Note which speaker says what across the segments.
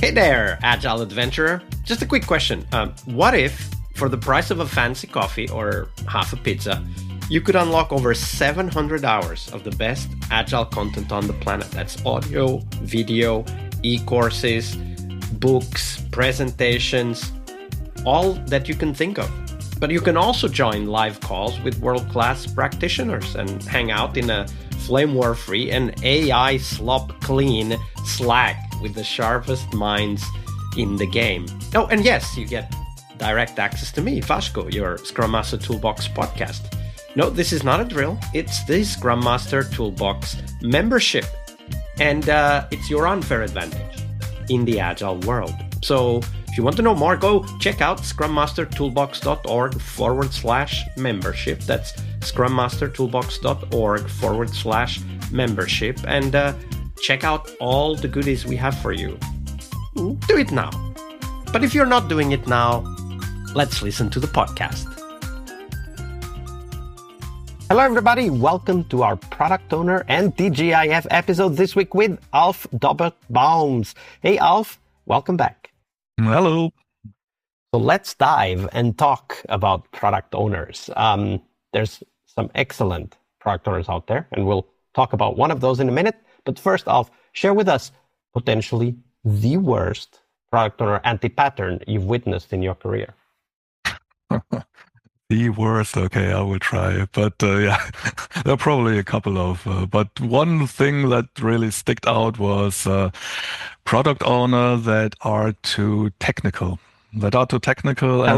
Speaker 1: Hey there, Agile Adventurer. Just a quick question. What if, for the price of a fancy coffee or half a pizza, you could unlock over 700 hours of the best Agile content on the planet? That's audio, video, e-courses, books, presentations, all that you can think of. But you can also join live calls with world-class practitioners and hang out in a flame war-free and AI slop-clean Slack with the sharpest minds in the game. Oh, and yes, you get direct access to me, Vasco, your Scrum Master Toolbox podcast. No, this is not a drill. It's the Scrum Master Toolbox membership. And it's your unfair advantage in the Agile world. So if you want to know more, go check out scrummastertoolbox.org/membership. That's scrummastertoolbox.org/membership. And check out all the goodies we have for you. Do it now. But if you're not doing it now, let's listen to the podcast. Hello, everybody. Welcome to our Product Owner and TGIF episode this week with Alf Dobbert-Baums. Hey, Alf, welcome back.
Speaker 2: Hello.
Speaker 1: So let's dive and talk about product owners. There's some excellent product owners out there, and we'll talk about one of those in a minute. But first, Alf, share with us potentially the worst product owner anti-pattern you've witnessed in your career.
Speaker 2: The worst, okay, I will try. But yeah, there are probably a couple of. But one thing that really sticked out was product owner that are too technical. Tell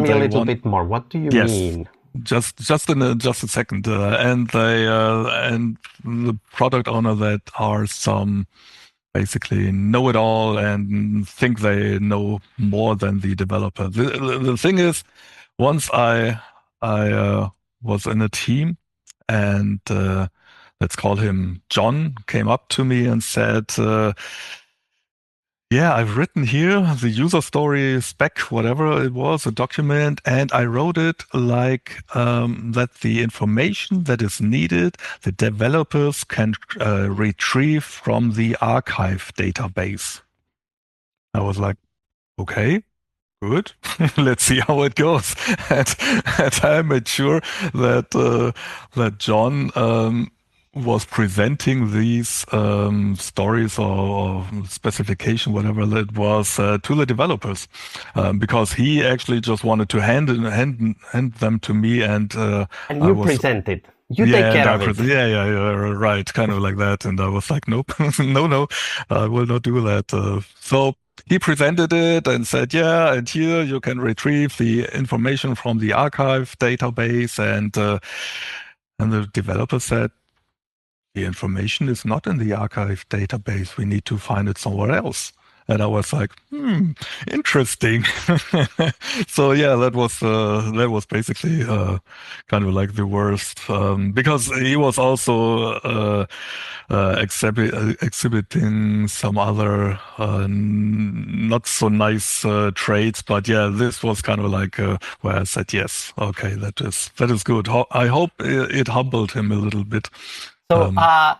Speaker 1: me a little bit more. What do you mean?
Speaker 2: Just a second. And the product owner that are some basically know it all and think they know more than the developer. The thing is, once I was in a team, and let's call him John, came up to me and said, yeah, I've written here the user story spec, whatever it was, a document, and I wrote it like that the information that is needed, the developers can retrieve from the archive database. I was like, okay. Good. Let's see how it goes. And I made sure that John was presenting these stories or specification, whatever that was, to the developers, because he actually just wanted to hand them to me, and
Speaker 1: you presented. You take care of it.
Speaker 2: Yeah, right, kind of like that. And I was like, nope, no, I will not do that. So he presented it and said, yeah, and here you can retrieve the information from the archive database. And the developer said, the information is not in the archive database. We need to find it somewhere else. And I was like, interesting. So yeah, that was basically kind of like the worst, because he was also exhibiting some other not so nice traits. But yeah, this was kind of like where I said, yes, okay, that is good. I hope it humbled him a little bit.
Speaker 1: So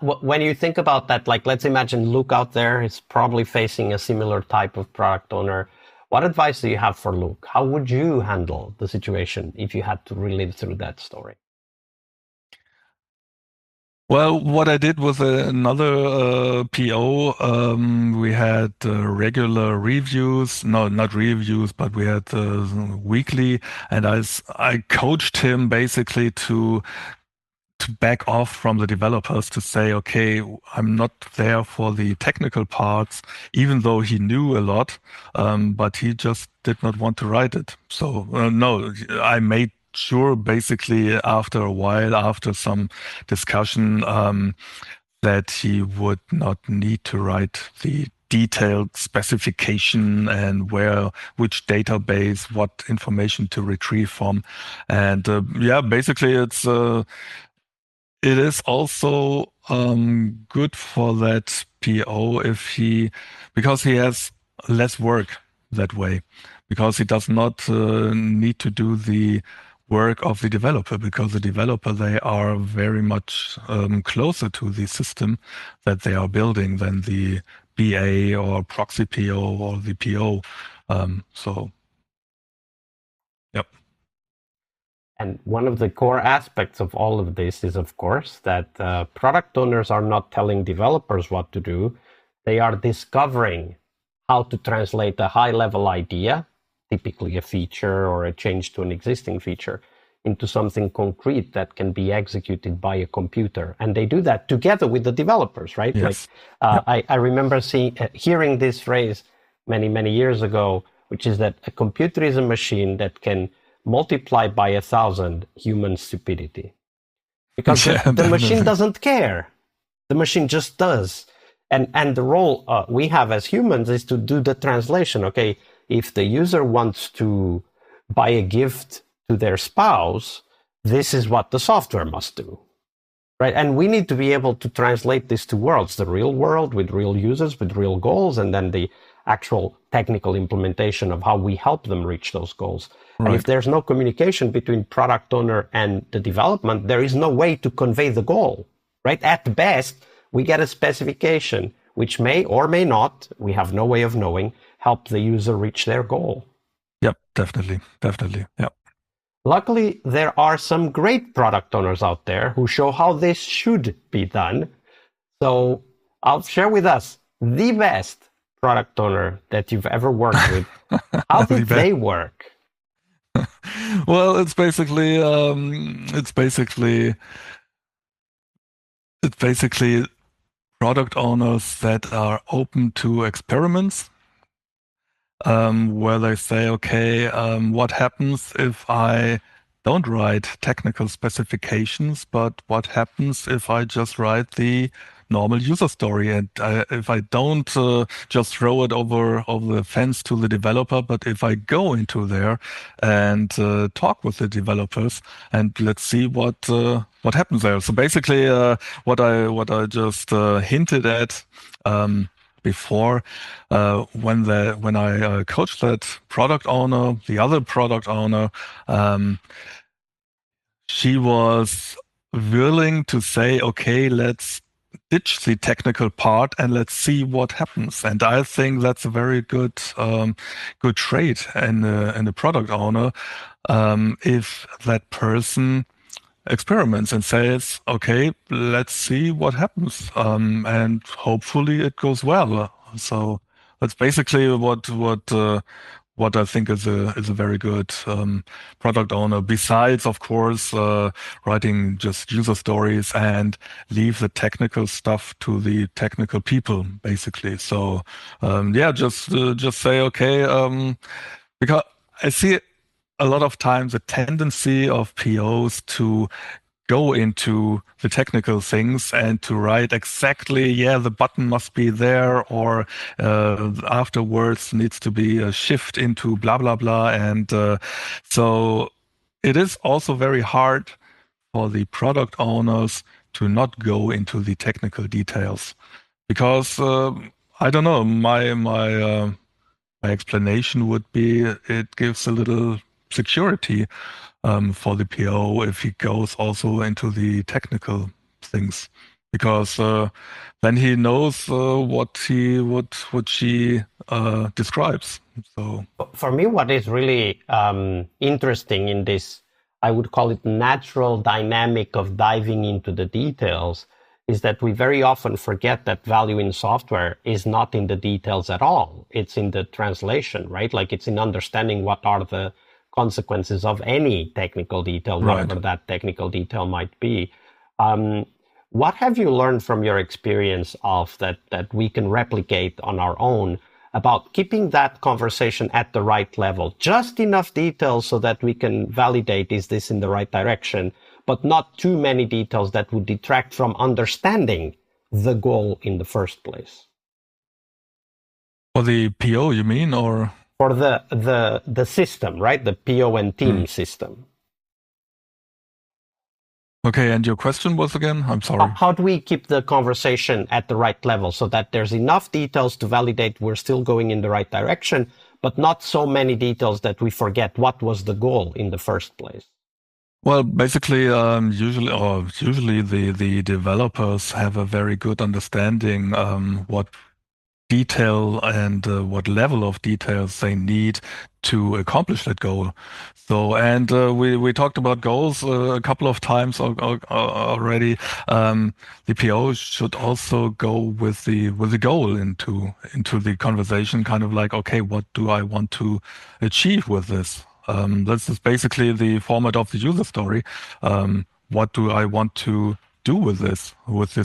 Speaker 1: when you think about that, like, let's imagine Luke out there is probably facing a similar type of product owner. What advice do you have for Luke? How would you handle the situation if you had to relive through that story?
Speaker 2: Well, what I did with another PO, we had regular reviews. No, not reviews, but we had weekly. And I coached him basically to back off from the developers, to say, okay, I'm not there for the technical parts, even though he knew a lot, but he just did not want to write it. So no, I made sure basically after a while, after some discussion, that he would not need to write the detailed specification and which database, what information to retrieve from. And yeah, basically it is also good for that PO because he has less work that way, because he does not need to do the work of the developer, because the developer, they are very much closer to the system that they are building than the BA or proxy PO or the PO. So, yep.
Speaker 3: And one of the core aspects of all of this is, of course, that product owners are not telling developers what to do. They are discovering how to translate a high-level idea, typically a feature or a change to an existing feature, into something concrete that can be executed by a computer. And they do that together with the developers, right?
Speaker 2: Yes.
Speaker 3: I remember hearing this phrase many, many years ago, which is that a computer is a machine that can multiply by 1,000 human stupidity. Because the machine doesn't care. The machine just does. And the role we have as humans is to do the translation. Okay, if the user wants to buy a gift to their spouse, this is what the software must do. Right? And we need to be able to translate this to worlds, the real world with real users, with real goals, and then the actual technical implementation of how we help them reach those goals. Right. And if there's no communication between product owner and the development, there is no way to convey the goal, right? At best, we get a specification, which may or may not, we have no way of knowing, help the user reach their goal.
Speaker 2: Yep, definitely. Yep.
Speaker 3: Luckily, there are some great product owners out there who show how this should be done. So I'll share with us the best product owner that you've ever worked with. How did they work?
Speaker 2: Well, it's basically product owners that are open to experiments, where they say, okay, what happens if I don't write technical specifications, but what happens if I just write the normal user story, and if I don't just throw it over the fence to the developer, but if I go into there and talk with the developers and let's see what happens there. So basically, what I just hinted at before, when I coached that product owner, the other product owner, she was willing to say, okay, let's ditch the technical part and let's see what happens. And I think that's a very good trait in a product owner, if that person experiments and says, okay, let's see what happens, and hopefully it goes well. So that's basically what I think is a very good product owner. Besides, of course, writing just user stories and leave the technical stuff to the technical people, basically. So just say, okay, because I see a lot of times a tendency of POs to go into the technical things and to write exactly, the button must be there, or afterwards needs to be a shift into blah, blah, blah. And so it is also very hard for the product owners to not go into the technical details, because I don't know, my explanation would be it gives a little security for the PO if he goes also into the technical things, because then he knows what she describes. So
Speaker 3: for me, what is really interesting in this, I would call it natural dynamic of diving into the details, is that we very often forget that value in software is not in the details at all. It's in the translation, right? Like it's in understanding what are the consequences of any technical detail, whatever that technical detail might be. What have you learned from your experience of that we can replicate on our own about keeping that conversation at the right level? Just enough details so that we can validate, is this in the right direction, but not too many details that would detract from understanding the goal in the first place.
Speaker 2: For the PO, you mean, or?
Speaker 3: For the system, right? The PO and team system.
Speaker 2: Okay, and your question was again? I'm sorry.
Speaker 3: How do we keep the conversation at the right level so that there's enough details to validate we're still going in the right direction, but not so many details that we forget what was the goal in the first place?
Speaker 2: Well, basically, usually the developers have a very good understanding what detail and what level of details they need to accomplish that goal. So, and we talked about goals a couple of times already. The PO should also go with the goal into the conversation, kind of like, okay, what do I want to achieve with this? This is basically the format of the user story. What do I want to do with this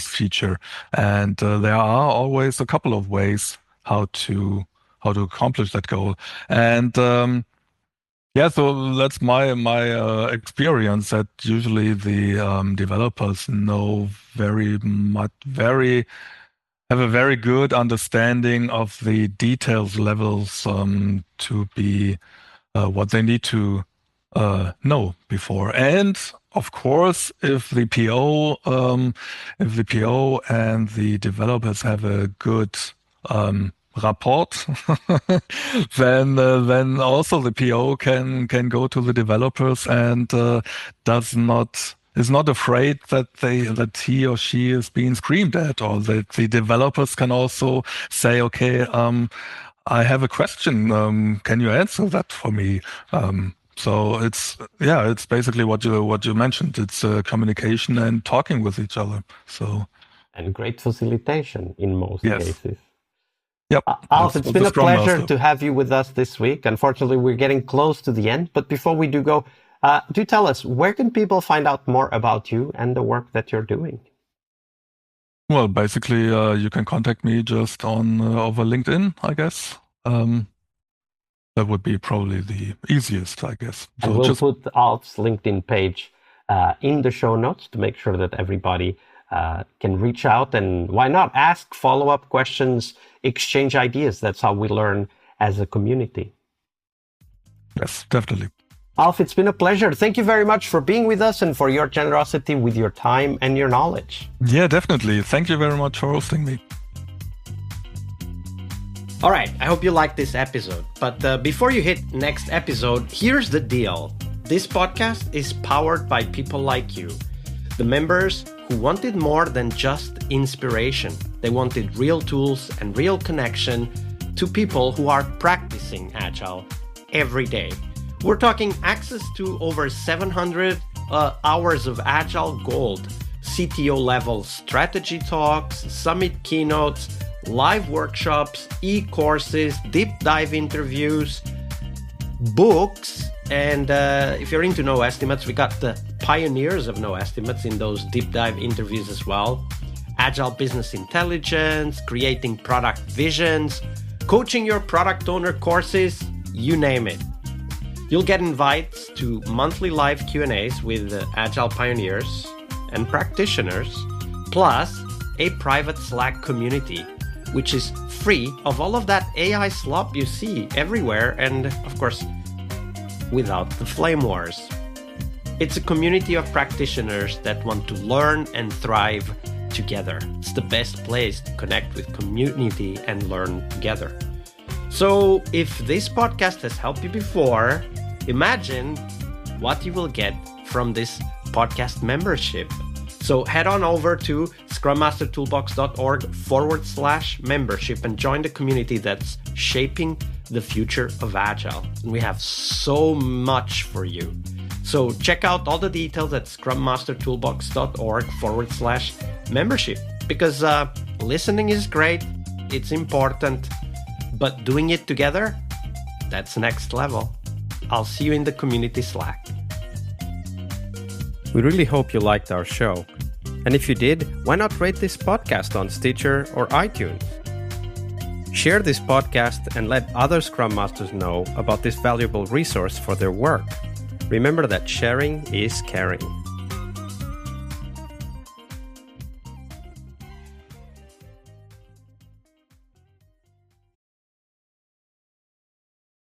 Speaker 2: feature? And there are always a couple of ways how to accomplish that goal. And yeah, so that's my experience, that usually the developers know have a very good understanding of the details levels to be what they need to know before. And of course, if the PO and the developers have a good rapport, then also the PO can go to the developers and is not afraid that he or she is being screamed at, or that the developers can also say, okay, I have a question. Can you answer that for me? So it's basically what you mentioned. It's communication and talking with each other. So,
Speaker 3: and great facilitation in most cases.
Speaker 2: Yep.
Speaker 3: Alf, it's been a pleasure to have you with us this week. Unfortunately, we're getting close to the end, but before we do go, do tell us, where can people find out more about you and the work that you're doing?
Speaker 2: Well, basically, you can contact me just on over LinkedIn, I guess. That would be probably the easiest, I guess.
Speaker 3: So and we'll put Alf's LinkedIn page in the show notes to make sure that everybody can reach out, and why not ask follow-up questions, exchange ideas. That's how we learn as a community.
Speaker 2: Yes, definitely.
Speaker 3: Alf, it's been a pleasure. Thank you very much for being with us and for your generosity with your time and your knowledge.
Speaker 2: Yeah, definitely. Thank you very much for hosting me.
Speaker 1: All right, I hope you liked this episode. But before you hit next episode, here's the deal. This podcast is powered by people like you, the members who wanted more than just inspiration. They wanted real tools and real connection to people who are practicing Agile every day. We're talking access to over 700 hours of Agile Gold, CTO level strategy talks, summit keynotes, live workshops, e-courses, deep dive interviews, books, and if you're into no estimates, we got the pioneers of no estimates in those deep dive interviews as well. Agile business intelligence, creating product visions, coaching your product owner courses, you name it. You'll get invites to monthly live Q&As with Agile pioneers and practitioners, plus a private Slack community, which is free of all of that AI slop you see everywhere, and of course, without the flame wars. It's a community of practitioners that want to learn and thrive together. It's the best place to connect with community and learn together. So if this podcast has helped you before, imagine what you will get from this podcast membership. So head on over to scrummastertoolbox.org/membership and join the community that's shaping the future of Agile. And we have so much for you. So check out all the details at scrummastertoolbox.org/membership, because listening is great, it's important, but doing it together, that's next level. I'll see you in the community Slack. We really hope you liked our show. And if you did, why not rate this podcast on Stitcher or iTunes? Share this podcast and let other Scrum Masters know about this valuable resource for their work. Remember that sharing is caring.